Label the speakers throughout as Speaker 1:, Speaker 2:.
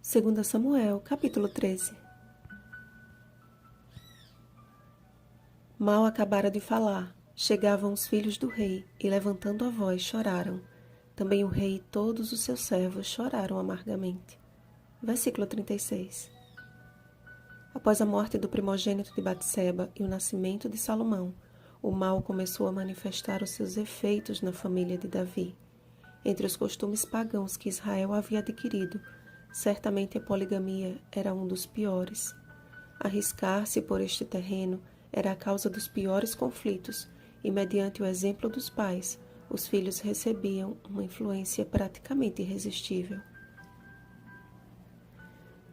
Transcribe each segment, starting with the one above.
Speaker 1: 2 Samuel, capítulo 13. Mal acabara de falar, chegavam os filhos do rei, e levantando a voz choraram. Também o rei e todos os seus servos choraram amargamente. Versículo 36. Após a morte do primogênito de Batseba e o nascimento de Salomão, o mal começou a manifestar os seus efeitos na família de Davi. Entre os costumes pagãos que Israel havia adquirido, certamente a poligamia era um dos piores. Arriscar-se por este terreno era a causa dos piores conflitos, e mediante o exemplo dos pais, os filhos recebiam uma influência praticamente irresistível.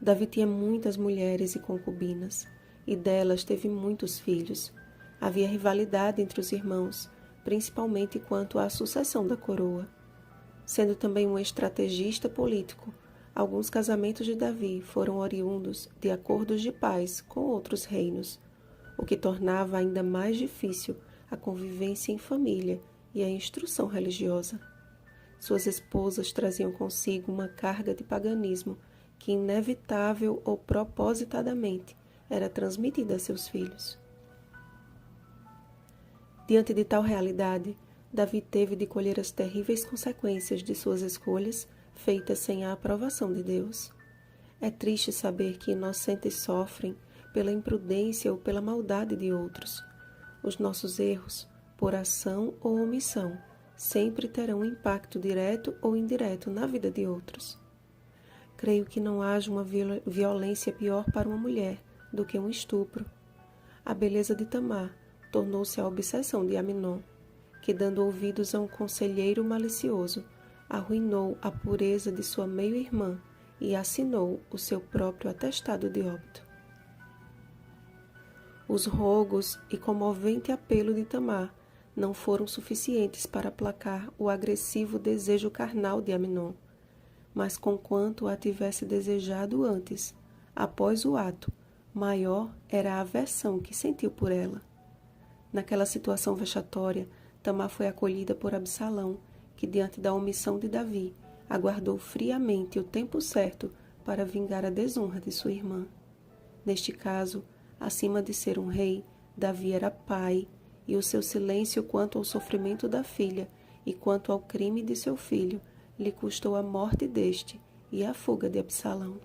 Speaker 1: Davi tinha muitas mulheres e concubinas, e delas teve muitos filhos. Havia rivalidade entre os irmãos, principalmente quanto à sucessão da coroa. Sendo também um estrategista político, alguns casamentos de Davi foram oriundos de acordos de paz com outros reinos, o que tornava ainda mais difícil a convivência em família e a instrução religiosa. Suas esposas traziam consigo uma carga de paganismo que, inevitável ou propositadamente, era transmitida a seus filhos. Diante de tal realidade, Davi teve de colher as terríveis consequências de suas escolhas feitas sem a aprovação de Deus. É triste saber que inocentes sofrem pela imprudência ou pela maldade de outros. Os nossos erros, por ação ou omissão, sempre terão um impacto direto ou indireto na vida de outros. Creio que não haja uma violência pior para uma mulher do que um estupro. A beleza de Tamar tornou-se a obsessão de Amnon, que, dando ouvidos a um conselheiro malicioso, arruinou a pureza de sua meio-irmã e assinou o seu próprio atestado de óbito. Os rogos e comovente apelo de Tamar não foram suficientes para aplacar o agressivo desejo carnal de Amnon, mas conquanto a tivesse desejado antes, após o ato, maior era a aversão que sentiu por ela. Naquela situação vexatória, Tamar foi acolhida por Absalão, que, diante da omissão de Davi, aguardou friamente o tempo certo para vingar a desonra de sua irmã. Neste caso, acima de ser um rei, Davi era pai, e o seu silêncio quanto ao sofrimento da filha e quanto ao crime de seu filho lhe custou a morte deste e a fuga de Absalão.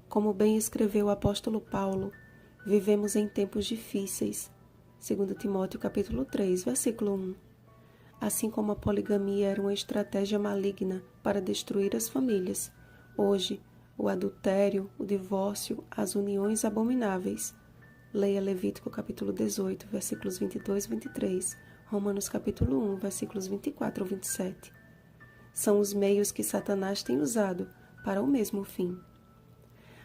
Speaker 1: Como bem escreveu o apóstolo Paulo, vivemos em tempos difíceis. 2 Timóteo capítulo 3, versículo 1. Assim como a poligamia era uma estratégia maligna para destruir as famílias, hoje o adultério, o divórcio, as uniões abomináveis. Leia Levítico capítulo 18, versículos 22 e 23, Romanos capítulo 1, versículos 24 ao 27. São os meios que Satanás tem usado para o mesmo fim.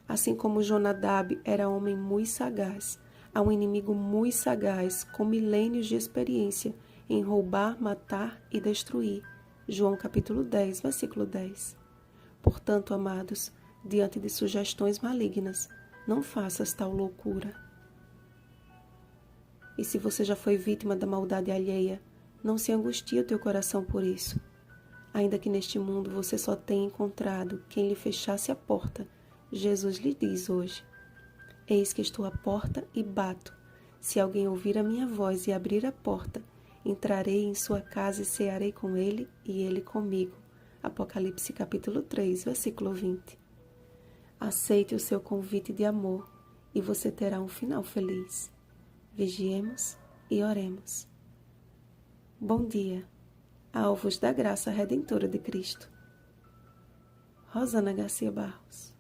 Speaker 1: Assim como Jonadab era homem muito sagaz, há um inimigo muito sagaz com milênios de experiência em roubar, matar e destruir. João capítulo 10, versículo 10. Portanto, amados, diante de sugestões malignas, não faças tal loucura. E se você já foi vítima da maldade alheia, não se angustie o teu coração por isso. Ainda que neste mundo você só tenha encontrado quem lhe fechasse a porta, Jesus lhe diz hoje: eis que estou à porta e bato. Se alguém ouvir a minha voz e abrir a porta, entrarei em sua casa e cearei com ele e ele comigo. Apocalipse capítulo 3, versículo 20. Aceite o seu convite de amor e você terá um final feliz. Vigiemos e oremos. Bom dia, alvos da graça redentora de Cristo. Rosana Garcia Barros.